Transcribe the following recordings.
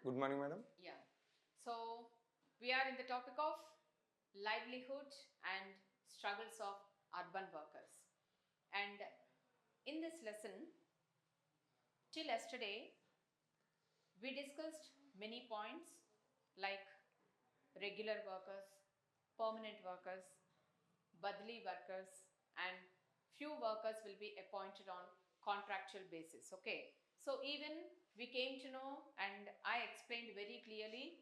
Good morning, madam. Yeah. So we are in the topic of livelihood and struggles of urban workers. And in this lesson, till yesterday, we discussed many points like regular workers, permanent workers, badli workers, and few workers will be appointed on contractual basis. Okay, so even we came to know, and I explained very clearly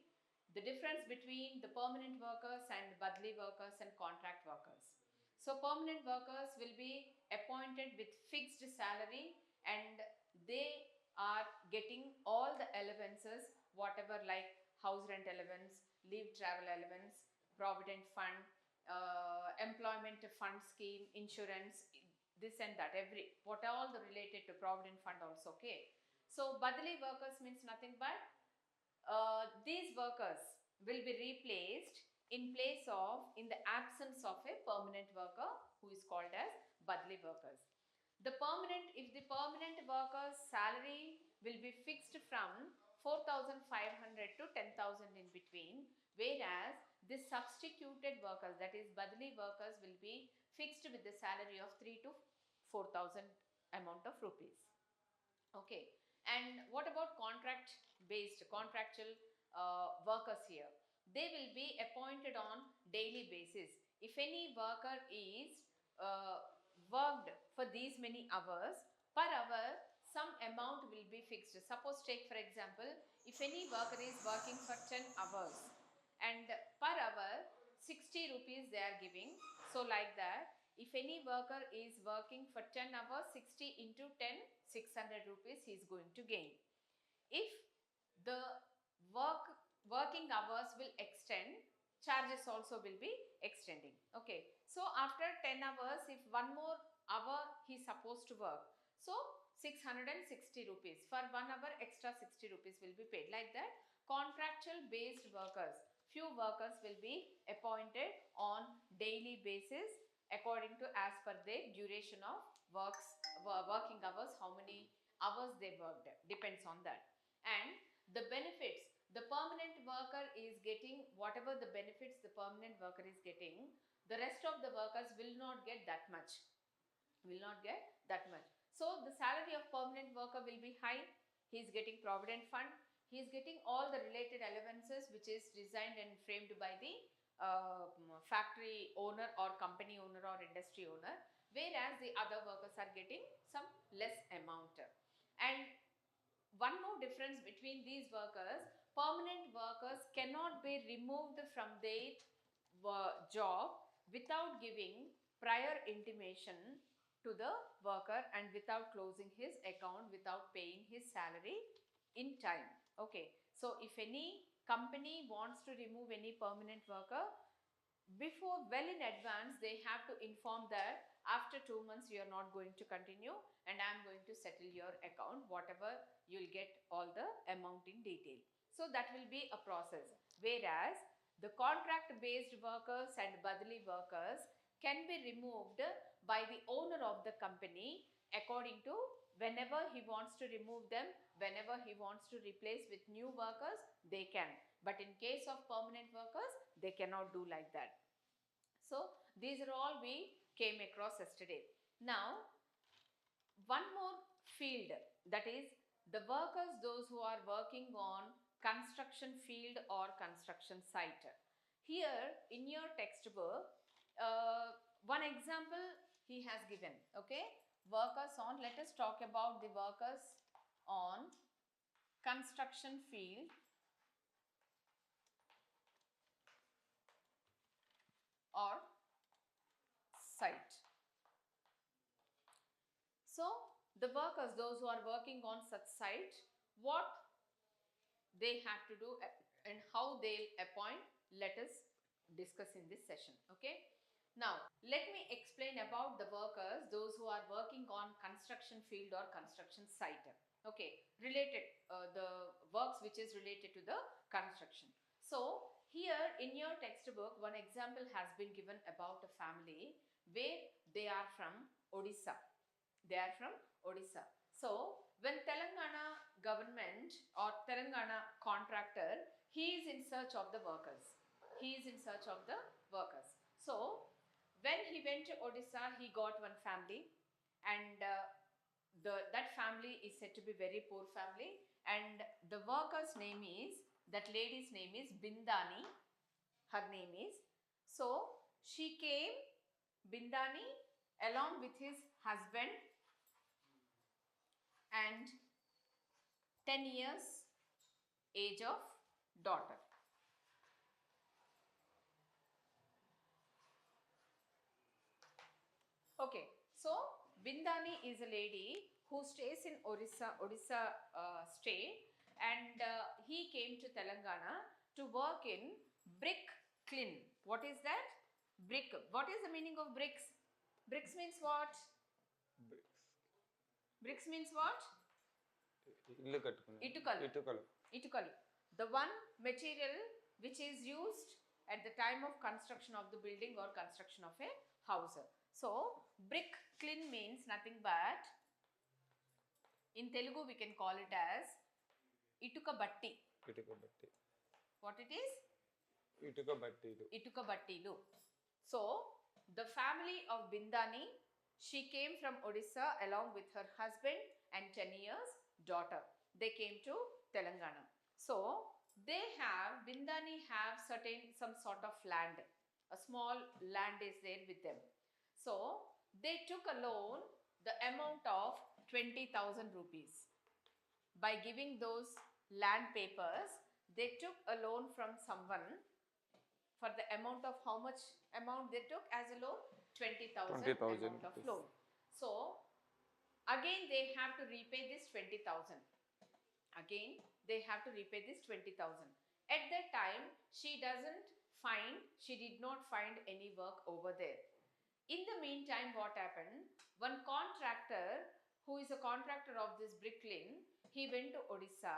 the difference between the permanent workers and badli workers and contract workers. So permanent workers will be appointed with fixed salary, and they are getting all the allowances, whatever like house rent allowance, leave travel allowance, provident fund, employment fund scheme, insurance, this and that, every what all the related to provident fund also. Okay, so badali workers means nothing but these workers will be replaced in place of, in the absence of a permanent worker who is called as badli workers. The permanent, if the permanent worker's salary will be fixed from 4,500 to 10,000 in between, whereas the substituted workers, that is badli workers, will be fixed with the salary of 3 to 4,000 amount of rupees. Okay, and what about contract based, contractual workers here? They will be appointed on daily basis. If any worker is worked for these many hours, per hour some amount will be fixed. Suppose take for example, if any worker is working for 10 hours and per hour 60 rupees they are giving. So like that, if any worker is working for 10 hours, 60 into 10, 600 rupees he is going to gain. If the working hours will extend, charges also will be extending. Okay, so after 10 hours, if one more hour he is supposed to work, so 660 rupees for 1 hour, extra 60 rupees will be paid. Like that, contractual based workers, few workers will be appointed on daily basis according to as per their duration of working hours, how many hours they worked, depends on that. And the benefits, the permanent worker is getting whatever the benefits the permanent worker is getting, the rest of the workers will not get that much, will not get that much. So the salary of permanent worker will be high, he is getting provident fund, he is getting all the related allowances which is designed and framed by the factory owner or company owner or industry owner, whereas the other workers are getting some less amount. And one more difference between these workers, permanent workers cannot be removed from their job without giving prior intimation to the worker and without closing his account, without paying his salary in time. Okay, so if any company wants to remove any permanent worker, before, well in advance, they have to inform that after 2 months you are not going to continue and I am going to settle your account, whatever you will get all the amount in detail. So that will be a process. Whereas the contract based workers and badli workers can be removed by the owner of the company according to whenever he wants to remove them, whenever he wants to replace with new workers, they can. But in case of permanent workers, they cannot do like that. So these are all we came across yesterday. Now, one more field, that is the workers, those who are working on construction field or construction site. Here in your textbook, one example he has given. Okay, workers on, let us talk about the workers on construction field or site. So the workers, those who are working on such site, what they have to do and how they'll appoint, let us discuss in this session. Okay. Now, let me explain about the workers, those who are working on construction field or construction site. Okay, related, the works which is related to the construction. So, here in your textbook, one example has been given about a family where they are from Odisha. They are from Odisha. So, when Telangana government or Telangana contractor, he is in search of the workers. He is in search of the workers. So when he went to Odisha, he got one family, and that family is said to be very poor family, and the worker's name is, that lady's name is Bindani, her name is. So she came, Bindani, along with his husband and 10 years age of daughter. Okay, so Bindani is a lady who stays in Odisha state, and he came to Telangana to work in brick kiln. What is that? Brick. What is the meaning of bricks? Bricks means what? Bricks. Bricks means what? ఇల్లు కట్టుకునే Itukalu. ఇటుకలు. Itukalu. The one material which is used at the time of construction of the building or construction of a house. So, brick kiln means nothing but, in Telugu we can call it as Ituka Batti. ఇటుక బట్టి. What it is? ఇటుక బట్టీలు. Ituka Battilu. So, the family of Bindani, she came from Odisha along with her husband and 10 years daughter. They came to Telangana. So, Bindani have some sort of land. A small land is there with them. So, they took a loan, the amount of 20,000 rupees. By giving those land papers, they took a loan from someone for the amount of, how much amount they took as a loan? 20,000 amount of rupees. loan. So, again they have to repay this 20,000. Again they have to repay this 20,000. At that time, she did not find any work over there. In the meantime, what happened? One contractor, who is a contractor of this brick kiln, he went to Odisha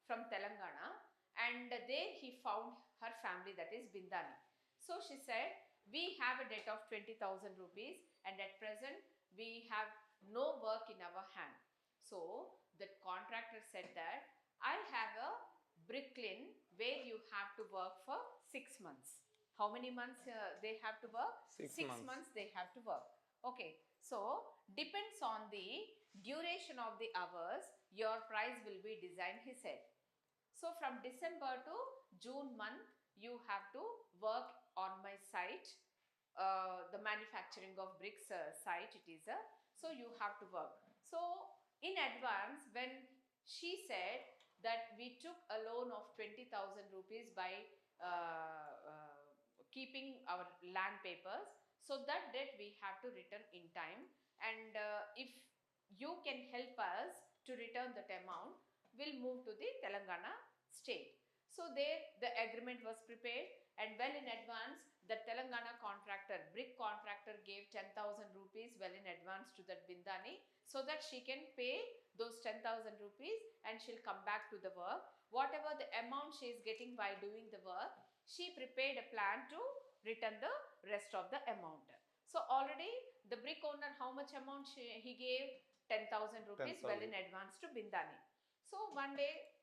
from Telangana, and there he found her family, that is Bindani. So she said, we have a debt of 20,000 rupees, and at present we have no work in our hand. So the contractor said that, I have a brick kiln where you have to work for 6 months. How many months they have to work? 6 months they have to work. Okay, so depends on the duration of the hours, your price will be designed, he said. So from December to June month, you have to work on my site, the manufacturing of bricks site it is. So you have to work. So in advance, when she said that we took a loan of 20,000 rupees by keeping our land papers, so that debt we have to return in time, and if you can help us to return that amount, we'll move to the Telangana state. So there the agreement was prepared, and well in advance the Telangana contractor, brick contractor, gave 10,000 rupees well in advance to that Bindani, so that she can pay those 10,000 rupees and she'll come back to the work. Whatever the amount she is getting by doing the work, she prepared a plan to return the rest of the amount. So already the brick owner, how much amount he gave? 10,000 rupees 10,000. well in advance to Bindani. So one day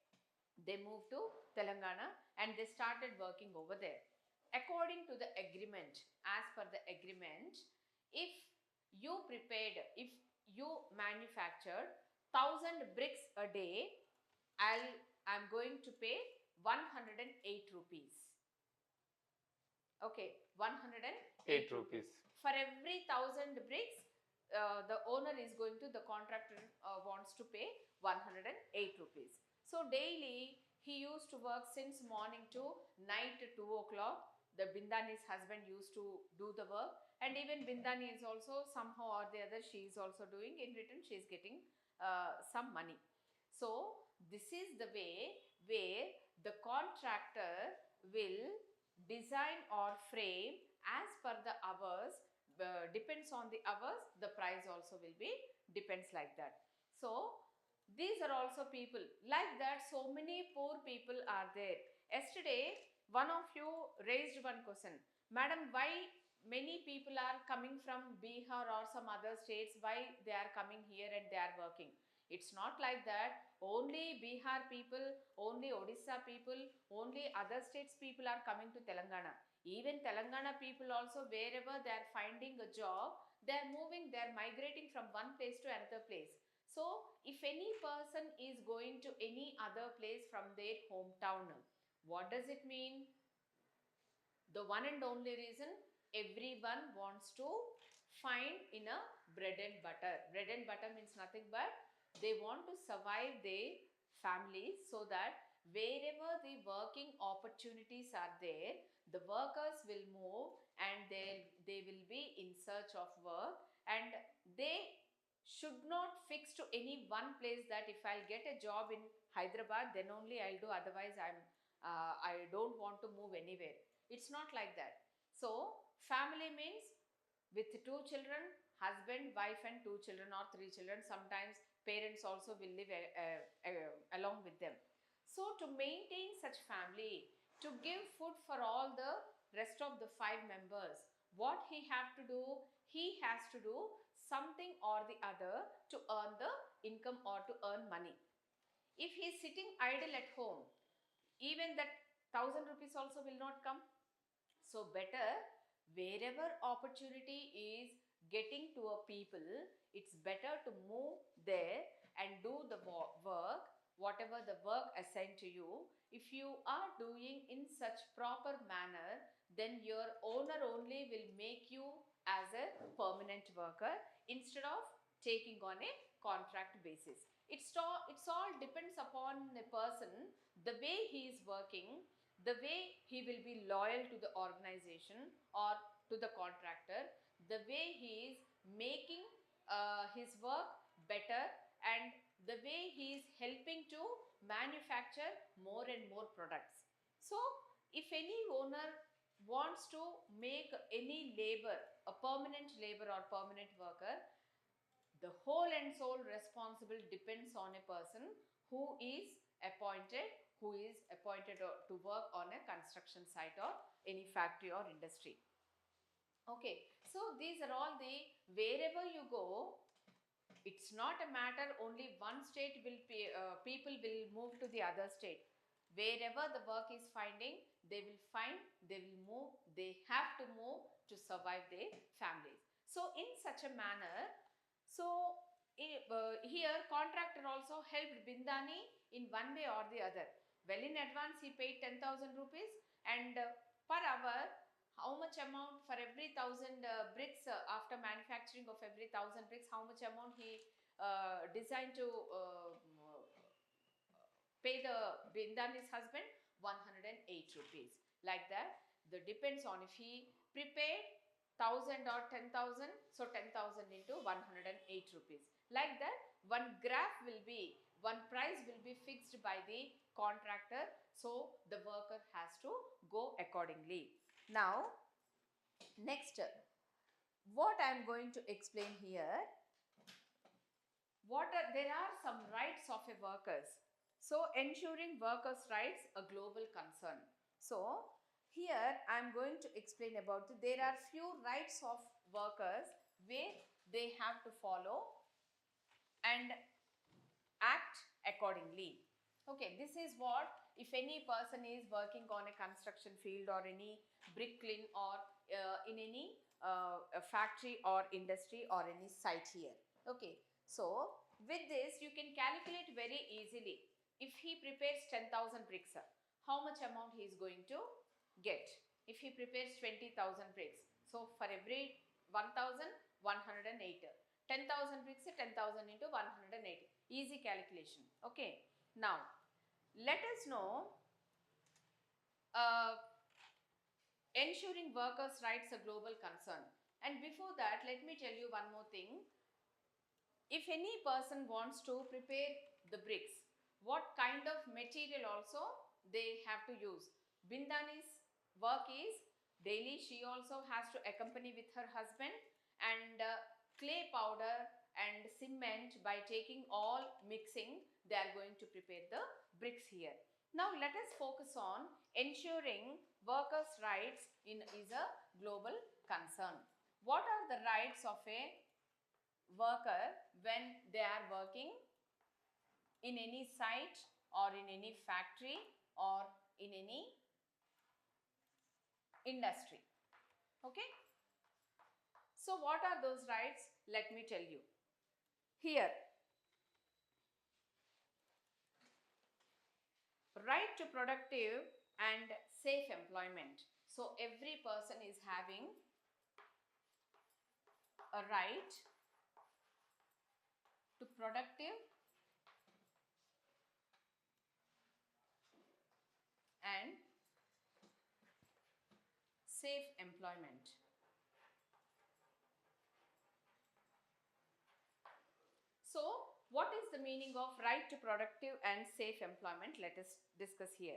they moved to Telangana and they started working over there. According to the agreement, as per the agreement, if you manufactured 1,000 bricks a day, I'm going to pay 108 rupees. Okay, 108 8 rupees. For every 1,000 bricks, the owner is going to, the contractor wants to pay 108 rupees. So daily he used to work since morning to night 2 o'clock. The Bindani's husband used to do the work, and even Bindani is also somehow or the other, she is also doing. In return, she is getting some money. So this is the way where the contractor will design or frame as per the hours. Depends on the hours, the price also will be depends like that. So these are also people like that. So many poor people are there. Yesterday one of you raised one question, madam, why many people are coming from Bihar or some other states, why they are coming here and they are working? It's not like that only Bihar people, only Odisha people, only other states people are coming to Telangana. Even Telangana people also, wherever they are finding a job, they are moving, they are migrating from one place to another place. So, if any person is going to any other place from their hometown, what does it mean? The one and only reason, everyone wants to find in a bread and butter. Bread and butter means nothing but they want to survive their families, so that wherever the working opportunities are there, the workers will move and they will be in search of work, and they should not fix to any one place that if I'll get a job in Hyderabad, then only I'll do, otherwise I don't want to move anywhere. It's not like that. So, family means with two children, husband, wife, and two children or three children. Sometimes parents also will live along with them. So, to maintain such family, to give food for all the rest of the five members, what he have to do? He has to do something or the other to earn the income or to earn money. If he is sitting idle at home, even that 1,000 rupees also will not come. So better, wherever opportunity is getting to a people, it's better to move there and do the work, whatever the work assigned to you. If you are doing in such proper manner, then your owner only will make you as a permanent worker instead of taking on a contract basis. It's all depends upon a person, the way he is working, the way he will be loyal to the organization or to the contractor, the way he is making his work better, and the way he is helping to manufacture more and more products. So, if any owner wants to make any labor, a permanent labor or permanent worker, the whole and sole responsible depends on a person who is appointed, to work on a construction site or any factory or industry. Okay, so these are all the, wherever you go, it's not a matter only one state will people will move to the other state. Wherever the work is finding, they will find, they will move, they have to move to survive their families. So in such a manner, so here contractor also helped Bindani in one way or the other. Well in advance he paid 10,000 rupees, and per hour how much amount for every 1,000 bricks, after manufacturing of every 1,000 bricks, how much amount he designed to pay the Bindani's husband? 108 rupees. Like that, the depends on if he prepared 1,000 or 10,000, so 10,000 into 108 rupees. Like that, one graph will be, one price will be fixed by the contractor, so the worker has to go accordingly. Now, next, what I am going to explain here, there are some rights of a workers. So, ensuring workers' rights a global concern. So, here I am going to explain about there are few rights of workers where they have to follow and act accordingly. Okay, this is what, if any person is working on a construction field or any bricklin or in any factory or industry or any site here. Okay, so with this you can calculate very easily. If he prepares 10,000 bricks, how much amount he is going to get? If he prepares 20,000 bricks, so for every 1,000, 108. 10,000 bricks, 10,000 into 180. Easy calculation. Okay. Now, let us know ensuring workers' rights a global concern. And before that, let me tell you one more thing. If any person wants to prepare the bricks, what kind of material also they have to use? Bindani's work is daily, she also has to accompany with her husband, and clay powder and cement, by taking all mixing, they are going to prepare the bricks here. Now let us focus on ensuring workers' rights is a global concern. What are the rights of a worker when they are working in any site or in any factory or in any industry. Okay? So what are those rights? Let me tell you. Here, right to productive and safe employment. So every person is having a right to productive and safe employment. So, what is the meaning of right to productive and safe employment? Let us discuss here.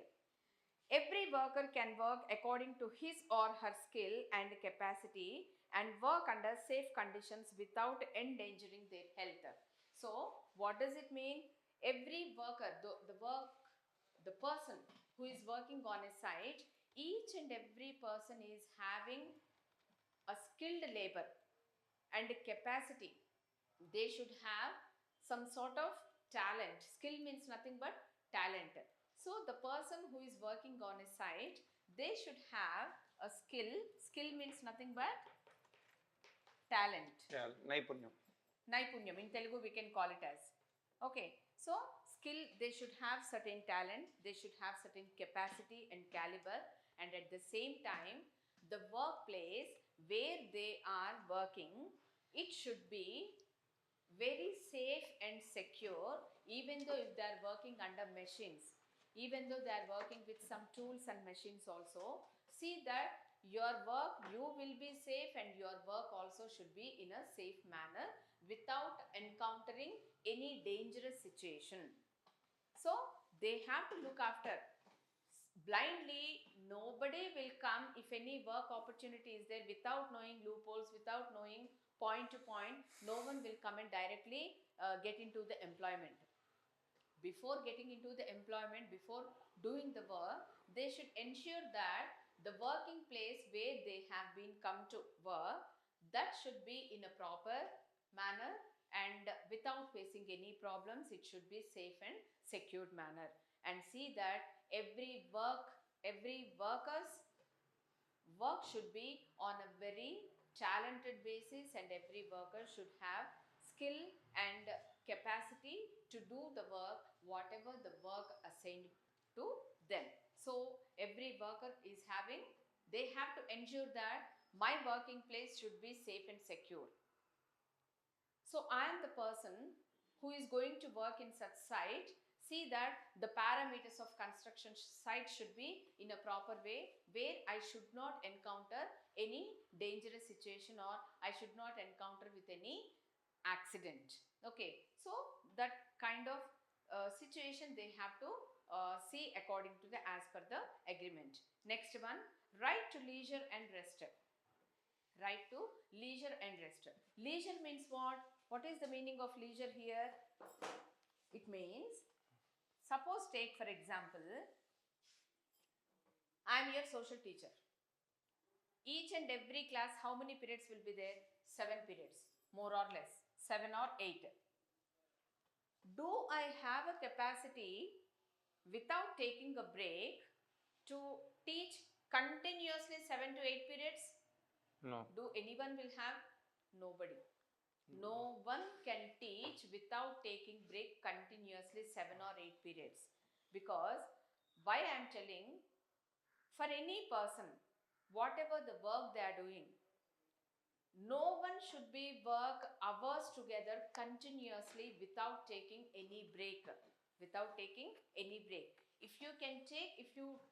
Every worker can work according to his or her skill and capacity and work under safe conditions without endangering their health. So, what does it mean? Every worker, the person who is working on a site, each and every person is having a skilled labor and capacity. They should have some sort of talent. Skill means nothing but talent. So the person who is working on a site, they should have a skill. Skill means nothing but talent. Yeah, naipunyam. Naipunyam, in Telugu we can call it as. Okay, so skill, they should have certain talent, they should have certain capacity and caliber, and at the same time, the workplace where they are working, it should be very safe and secure, even though if they are working under machines, even though they are working with some tools and machines also. See that your work, you will be safe, and your work also should be in a safe manner without encountering any dangerous situation. So they have to look after. Blindly, nobody will come if any work opportunity is there without knowing loopholes, without knowing point to point. No one will come and directly get into the employment. Before getting into the employment, before doing the work, they should ensure that the working place where they have been come to work, that should be in a proper manner and without facing any problems. It should be safe and secured manner. And see that every worker's work should be on a very talented basis, and every worker should have skill and capacity to do the work, whatever the work assigned to them. So every worker is having, they have to ensure that my working place should be safe and secure. So I am the person who is going to work in such site. See that the parameters of construction site should be in a proper way, where I should not encounter any dangerous situation, or I should not encounter with any accident. Okay, so that kind of situation they have to see according to the as per the agreement. Next one, right to leisure and rest. Right to leisure and rest. Leisure means what? What is the meaning of leisure here? It means, suppose take for example, I am your social teacher. Each and every class, how many periods will be there? 7 periods, more or less, 7 or 8. Do I have a capacity without taking a break to teach continuously 7 to 8 periods? No. Do anyone will have? Nobody. No one can teach without taking break continuously 7 or 8 periods. Because why I am telling, for any person, whatever the work they are doing, no one should be work hours together continuously without taking any break. Without taking any break. If you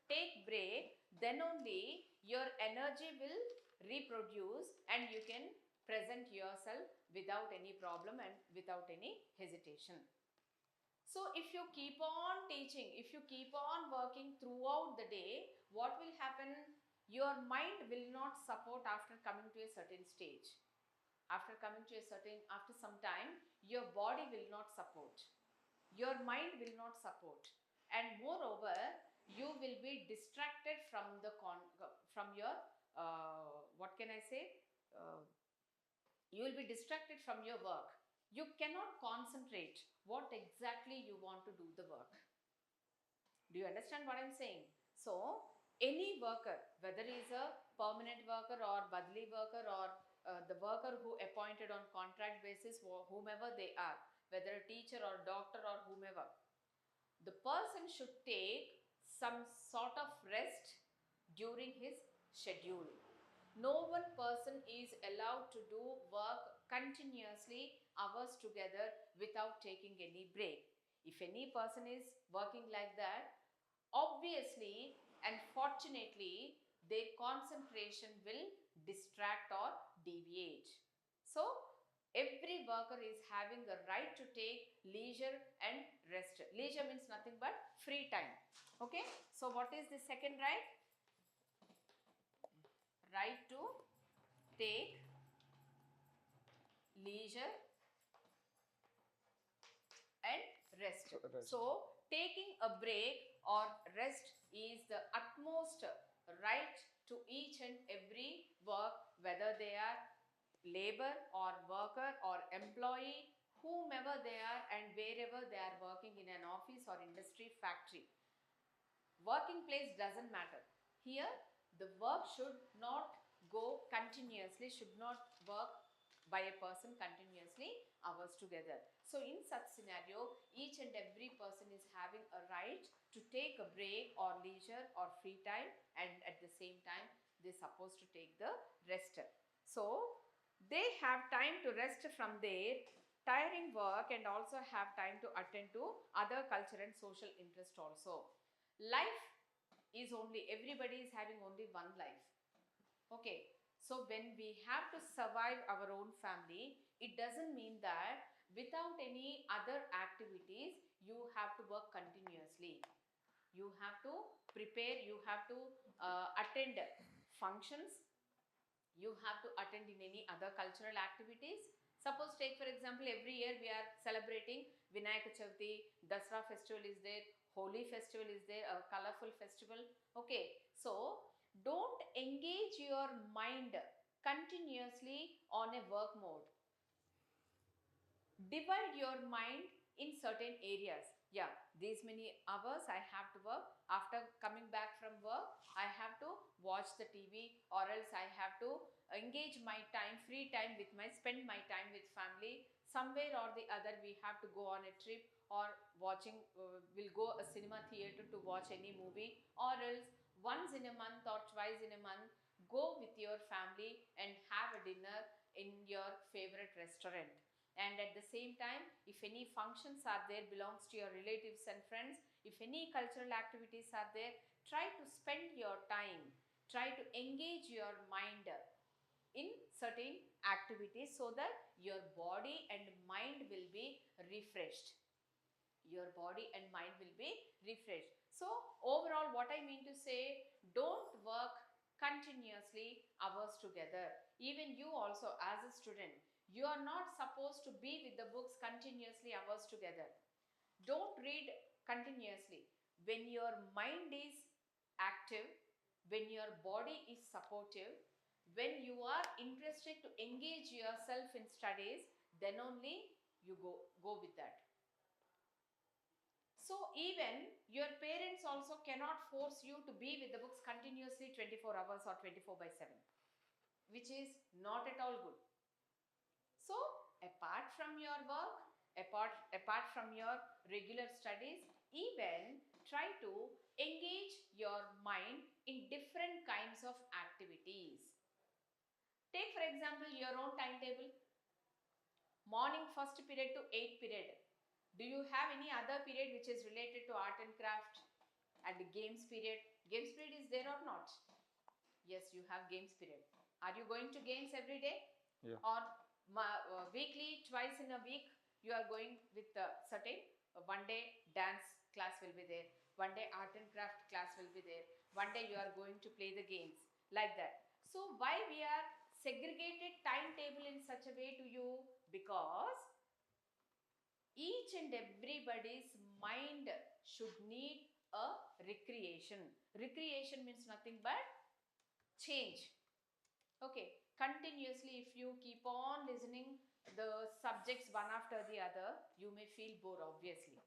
take break, then only your energy will reproduce and you can present yourself without any problem and without any hesitation. So if you keep on teaching, if you keep on working throughout the day, what will happen? Your mind will not support after coming to a certain stage. After some time, your body will not support. Your mind will not support. And moreover, you will be distracted from your, what can I say? You will be distracted from your work. you cannot concentrate what exactly you want to do the work. Do you understand what I'm saying? So, any worker, whether he is a permanent worker or badli worker or the worker who appointed on contract basis, whomever they are, whether a teacher or doctor or whomever, the person should take some sort of rest during his schedule. No one person is allowed to do work continuously hours together without taking any break. If any person is working like that, obviously and fortunately their concentration will distract or deviate. So every worker is having the right to take leisure and rest. Leisure means nothing but free time. Okay, so what is the second right? Right to take leisure and rest. Rest. So taking a break or rest is the utmost right to each and every work, whether they are labor or worker or employee, whomever they are and wherever they are working in an office or industry, factory. Working place doesn't matter. Here, the work should not go continuously, should not work by a person continuously hours together. So in such scenario, each and every person is having a right to take a break or leisure or free time, and at the same time they're supposed to take the rest. So they have time to rest from their tiring work and also have time to attend to other culture and social interest also. Life is only, everybody is having only one life. Okay, so when we have to survive our own family, it doesn't mean that without any other activities you have to work continuously. You have to prepare, you have to attend functions, you have to attend in any other cultural activities. Suppose take for example, every year we are celebrating Vinayaka Chavti, Dasra festival is there, Holi festival is there, a colorful festival. Okay, so don't engage your mind continuously on a work mode. Divide your mind in certain areas. Yeah, these many hours I have to work. After coming back from work, I have to watch the TV, or else I have to engage my time, free time with my, spend my time with family. Somewhere or the other we have to go on a trip, or watching, we'll go a cinema theater to watch any movie, or else once in a month or twice in a month, go with your family and have a dinner in your favorite restaurant. And at the same time, if any functions are there belongs to your relatives and friends, if any cultural activities are there, try to spend your time, try to engage your mind in certain activities so that your body and mind will be refreshed. Your body and mind will be refreshed. So overall what I mean to say, don't work continuously hours together. Even you also as a student, you are not supposed to be with the books continuously hours together. Don't read continuously. When your mind is active, when your body is supportive, when you are interested to engage yourself in studies, then only you go with that. So even your parents also cannot force you to be with the books continuously 24 hours or 24 by 7, which is not at all good. So apart from your work, apart from your regular studies, even try to engage your mind in different kinds of activities. Take for example your own timetable. Morning first period to 8 period. Do you have any other period which is related to art and craft? And the games period. Games period is there or not? Yes, you have games period. Are you going to games every day? Yeah. Or weekly, twice in a week, you are going with certain, one day dance class will be there, one day art and craft class will be there, one day you are going to play the games, like that. So why we are segregated timetable in such a way to you? Because each and everybody's mind should need a recreation. Recreation means nothing but change. Okay, continuously if you keep on listening the subjects one after the other, you may feel bored, obviously.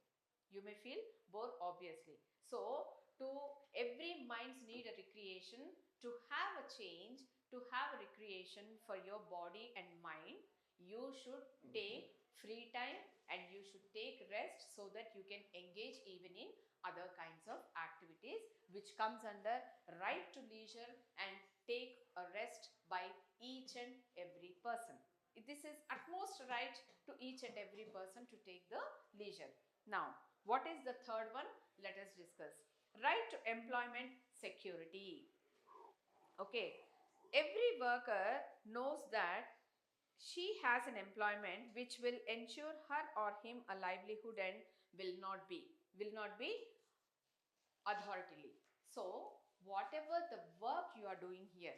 You may feel bored, obviously. So, to every minds need a recreation, to have a change, to have a recreation for your body and mind, you should take free time and you should take rest so that you can engage even in other kinds of activities which comes under right to leisure and take a rest by each and every person. This is utmost right to each and every person to take the leisure. Now, what is the third one? Let us discuss. Right to employment security. Okay, every worker knows that she has an employment which will ensure her or him a livelihood and will not be authoritatively. So, whatever the work you are doing here,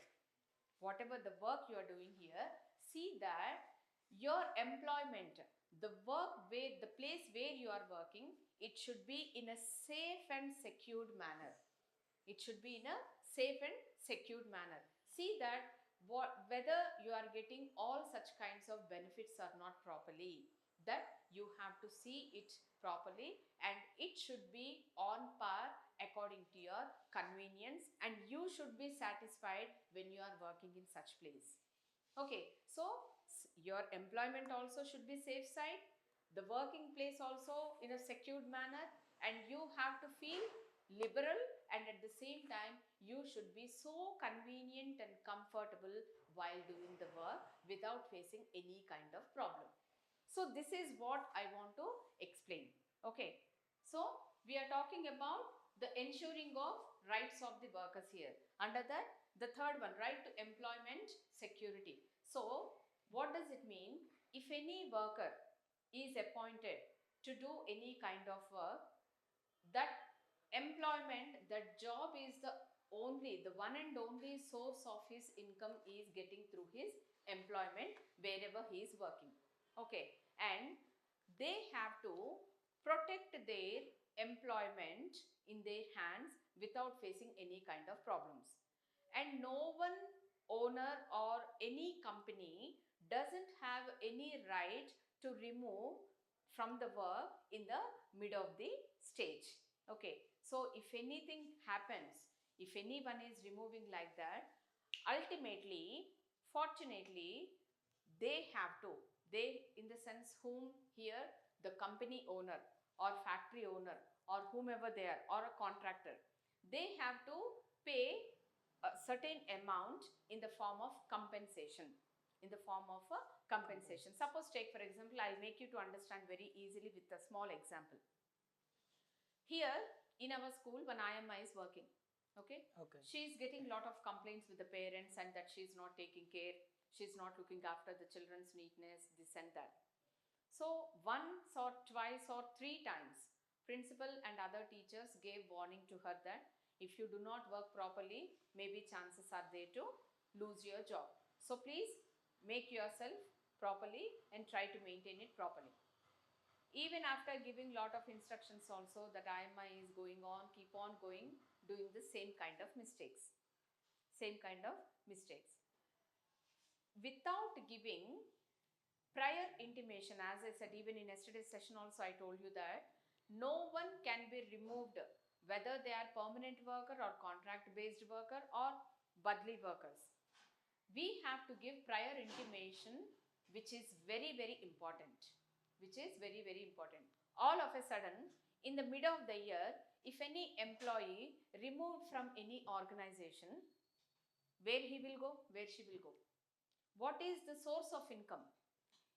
see that your employment, the work where, the place where you are working, it should be in a safe and secured manner. It should be in a safe and secured manner. See that whether you are getting all such kinds of benefits or not properly, that you have to see it properly, and it should be on par according to your convenience, and you should be satisfied when you are working in such place. Okay, so your employment also should be safe side, the working place also in a secured manner, and you have to feel liberal, and at the same time you should be so convenient and comfortable while doing the work without facing any kind of problem. So this is what I want to explain. Okay, so we are talking about the ensuring of rights of the workers here. Under that, the third one, right to employment security. So what does it mean? If any worker is appointed to do any kind of work, that employment, that job is the one and only source of his income is getting through his employment wherever he is working. Okay, and they have to protect their employment in their hands without facing any kind of problems. And no one owner or any company doesn't have any right to remove from the work in the mid of the stage. Okay, so if anything happens, if anyone is removing like that, ultimately, fortunately, they have to, they in the sense whom here, the company owner or factory owner or whomever they are, or a contractor, they have to pay a certain amount in the form of compensation. Suppose, take for example, I'll make you to understand very easily with a small example. Here in our school, when IMI is working, okay, she is getting lot of complaints with the parents, and that she is not taking care, she is not looking after the children's neatness, this and that. So once or twice or three times, principal and other teachers gave warning to her that if you do not work properly, maybe chances are there to lose your job. So please make yourself properly and try to maintain it properly. Even after giving lot of instructions also, that IMI is going on, keep on going, doing the same kind of mistakes. Without giving prior intimation, as I said, even in yesterday's session also I told you that no one can be removed, whether they are permanent worker or contract based worker or budly workers. We have to give prior intimation, which is very, very important. All of a sudden, in the middle of the year, if any employee removed from any organization, where he will go, where she will go? What is the source of income?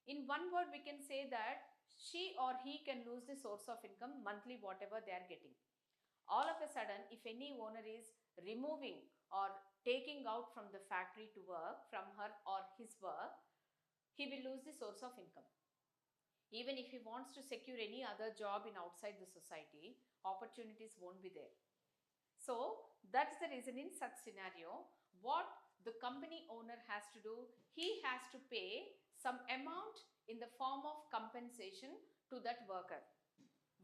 In one word, we can say that she or he can lose the source of income monthly, whatever they are getting. All of a sudden, if any owner is removing or taking out from the factory to work, from her or his work, he will lose the source of income. Even if he wants to secure any other job in outside the society, opportunities won't be there. So that's the reason in such scenario, what the company owner has to do, he has to pay some amount in the form of compensation to that worker.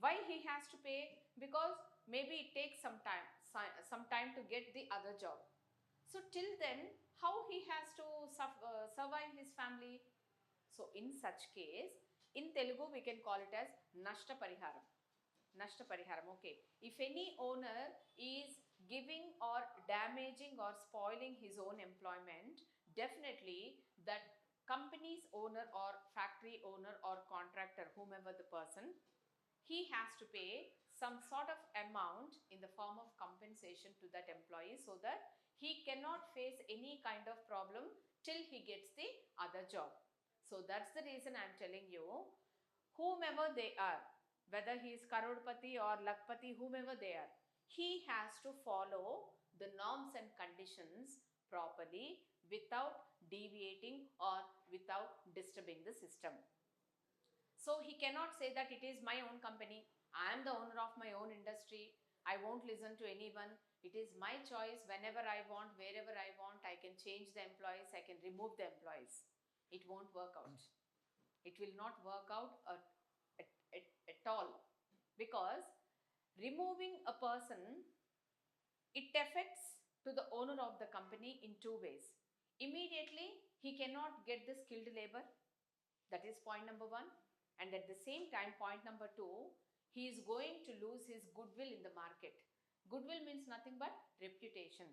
Why he has to pay? Because maybe it takes some time to get the other job. So till then, how he has to survive his family? So in such case, in Telugu we can call it as Nashta Pariharam. Nashta Pariharam, okay. If any owner is giving or damaging or spoiling his own employment, definitely that company's owner or factory owner or contractor, whomever the person, he has to pay some sort of amount in the form of compensation to that employee so that he cannot face any kind of problem till he gets the other job. So that's the reason I'm telling you, whomever they are, whether he is Karodpati or Lakpati, whomever they are, he has to follow the norms and conditions properly without deviating or without disturbing the system. So he cannot say that it is my own company, I am the owner of my own industry, I won't listen to anyone, it is my choice, whenever I want, wherever I want, I can change the employees, I can remove the employees. It won't work out. It will not work out at all, because removing a person, it affects to the owner of the company in two ways. Immediately he cannot get the skilled labor, that is point number one, and at the same time, point number two, he is going to lose his goodwill in the market. Goodwill means nothing but reputation.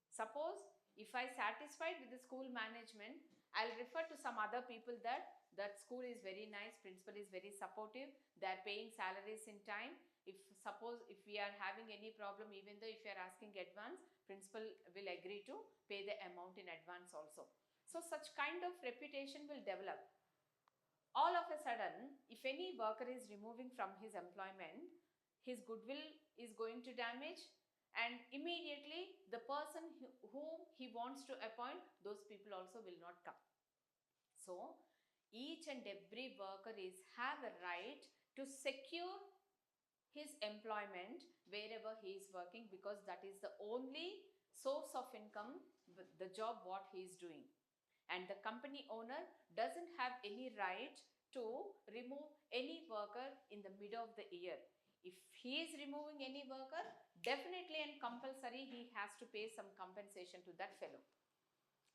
Suppose if I satisfied with the school management, I'll refer to some other people that school is very nice, principal is very supportive, they are paying salaries in time. If suppose if we are having any problem, even though if you are asking advance, principal will agree to pay the amount in advance also. So such kind of reputation will develop. All of a sudden, if any worker is removing from his employment, his goodwill is going to damage, and immediately the person whom he wants to appoint, those people also will not come. So each and every worker is have a right to secure his employment wherever he is working, because that is the only source of income, the job what he is doing. And the company owner doesn't have any right to remove any worker in the middle of the year. If he is removing any worker, definitely and compulsory he has to pay some compensation to that fellow.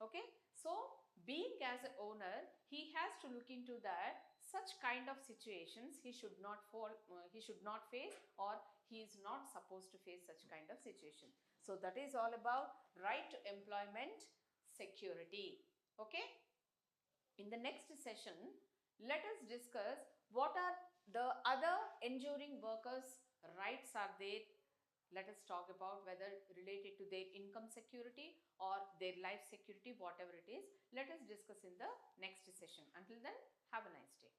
Okay, so being as an owner, he has to look into that such kind of situations he should not face, or he is not supposed to face such kind of situation. So that is all about right to employment security. Okay, in the next session, let us discuss what are the other enduring workers' rights are there. Let us talk about whether related to their income security or their life security, whatever it is. Let us discuss in the next session. Until then, have a nice day.